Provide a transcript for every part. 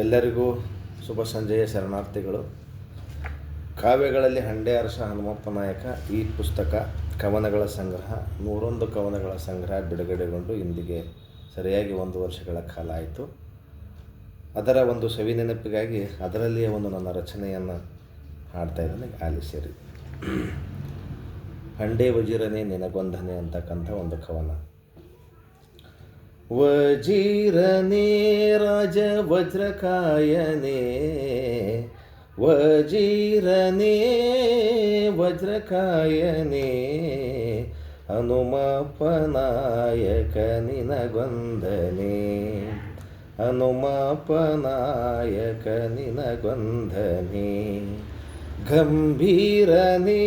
ಎಲ್ಲರಿಗೂ ಶುಭ ಸಂಜೆಯ ಶರಣಾರ್ಥಿಗಳು. ಕಾವ್ಯಗಳಲ್ಲಿ ಹಂಡೆ ಅರಸ ಹನುಮಪ್ಪ ನಾಯಕ ಈ ಪುಸ್ತಕ ಕವನಗಳ ಸಂಗ್ರಹ 101 ಕವನಗಳ ಸಂಗ್ರಹ ಬಿಡುಗಡೆಗೊಂಡು ಇಂದಿಗೆ ಸರಿಯಾಗಿ 1 ವರ್ಷಗಳ ಕಾಲ ಆಯಿತು. ಅದರ ಒಂದು ಸವಿ ನೆನಪಿಗಾಗಿ ಅದರಲ್ಲಿಯೇ ಒಂದು ನನ್ನ ರಚನೆಯನ್ನು ಹಾಡ್ತಾ ಇದ್ದೇನೆ, ಆಲಿಸಿರಿ. ಹಂಡೆ ವಜಿರನೇ ನಿನಗೊಂದನೆ ಅಂತಕ್ಕಂಥ ಒಂದು ಕವನ. ವಜಿರನೇ ರಾಜ ವಜ್ರಕಾಯನೇ, ವಜಿರನೇ ವಜ್ರಕಾಯನೇ, ಹನುಮಪ್ಪ ನಾಯಕ ನಿನಗೊಂದನೆ, ಹನುಮಪ್ಪ ನಾಯಕ ನಿನಗೊಂದನೆ. ಗಂಭೀರನೇ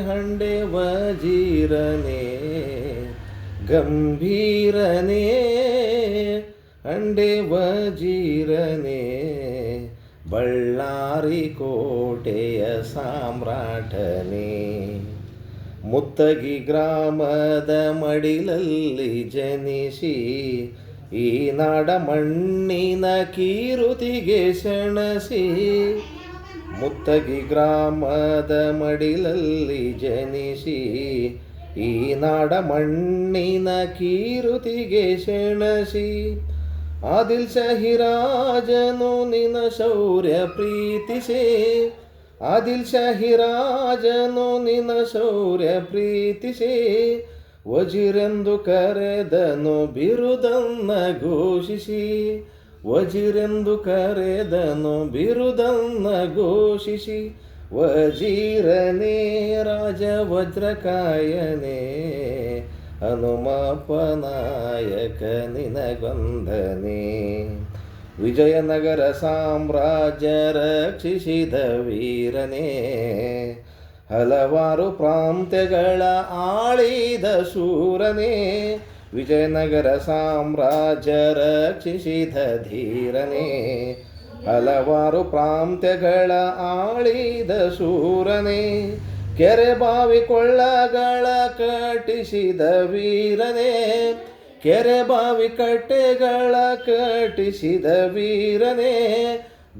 ಹಂಡೆ ವಜಿರನೇ, ಗಂಭೀರನೇ ಹಂಡೆ ವಜಿರನೇ, ಬಳ್ಳಾರಿ ಕೋಟೆಯ ಸಾಮ್ರಾಟನೇ. ಮುತ್ತಗಿ ಗ್ರಾಮದ ಮಡಿಲಲ್ಲಿ ಜನಿಸಿ ಈ ನಾಡ ಮಣ್ಣಿನ ಕೀರುತಿಗೆ ಸೆಣಸಿ, ಮುತ್ತಗಿ ಗ್ರಾಮದ ಮಡಿಲಲ್ಲಿ ಜನಿಸಿ ಈ ನಾಡ ಮಣ್ಣಿನ ಕೀರುತಿಗೆ ಸೆಣಸಿ, ಆದಿಲ್ ಶಾಹಿರಾಜನು ನಿನ್ನ ಶೌರ್ಯ ಪ್ರೀತಿಸಿ, ಆದಿಲ್ ಶಾಹಿರಾಜನು ನಿನ್ನ ಶೌರ್ಯ ಪ್ರೀತಿಸಿ, ವಜಿರೆಂದು ಕರೆದನು ಬಿರುದನ್ನ ಘೋಷಿಸಿ, ವಜಿರೆಂದು ಕರೆದನು ಬಿರುದನ್ನ ಘೋಷಿಸಿ. ವಜಿರನೇ ರಾಜ ವಜ್ರಕಾಯನೇ, ಹನುಮಪ್ಪ ನಾಯಕ ನಿನಗೊಂದನೆ. ವಿಜಯನಗರ ಸಾಮ್ರಾಜ್ಯ ರಕ್ಷಿಸಿದ ವೀರನೇ, ಹಲವಾರು ಪ್ರಾಂತ್ಯಗಳ ಆಳಿದ ಶೂರನೇ. ವಿಜಯನಗರ ಸಾಮ್ರಾಜ್ಯ ರಕ್ಷಿಸಿದ ಧೀರನೇ, ಹಲವಾರು ಪ್ರಾಂತ್ಯಗಳ ಆಳಿದ ಶೂರನೇ. ಕೆರೆ ಬಾವಿ ಕೊಳ್ಳಗಳ ಕಟ್ಟಿಸಿದ ವೀರನೇ, ಕೆರೆ ಬಾವಿ ಕಟ್ಟೆಗಳ ಕಟ್ಟಿಸಿದ ವೀರನೇ.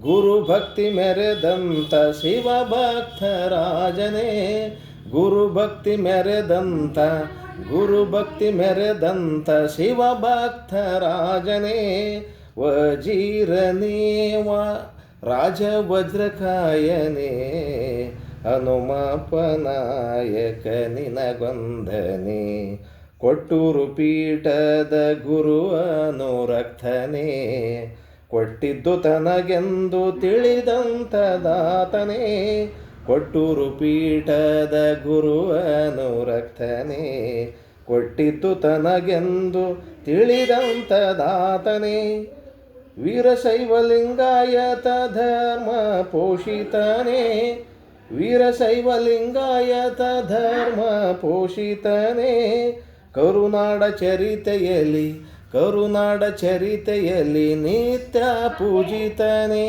ಗುರು ಭಕ್ತಿ ಮೆರೆದಂತ ಶಿವ ಭಕ್ತ ರಾಜನೇ, ಗುರು ಭಕ್ತಿ ಮೆರೆದಂತ, ಗುರು ಭಕ್ತಿ ಮೆರೆದಂತ ಶಿವ ಭಕ್ತ ರಾಜನೇ. ವಜಿರನೇ ರಾಜ ವಜ್ರಕಾಯನೇ, ಹನುಮಪ್ಪ ನಾಯಕ ನಿನಗೊಂದನೆ. ಕೊಟ್ಟೂರು ಪೀಠದ ಗುರು ಅನುರಕ್ತನೇ, ಕೊಟ್ಟಿದ್ದು ತನಗೆಂದು ತಿಳಿದಂತ ದಾತನೇ. ಕೊಟ್ಟೂರು ಪೀಠದ ಗುರು ಅನುರಕ್ತನೇ, ಕೊಟ್ಟಿದ್ದು ತನಗೆಂದು ತಿಳಿದಂತ ದಾತನೇ. ವೀರಶೈವ ಲಿಂಗಾಯತ ಧರ್ಮ ಪೋಷಿತನೇ, ವೀರಶೈವ ಲಿಂಗಾಯತ ಧರ್ಮ ಪೋಷಿತನೇ. ಕರುನಾಡ ಚರಿತೆಯಲ್ಲಿ, ಕರುನಾಡ ಚರಿತೆಯಲ್ಲಿ ನಿತ್ಯ ಪೂಜಿತನೇ.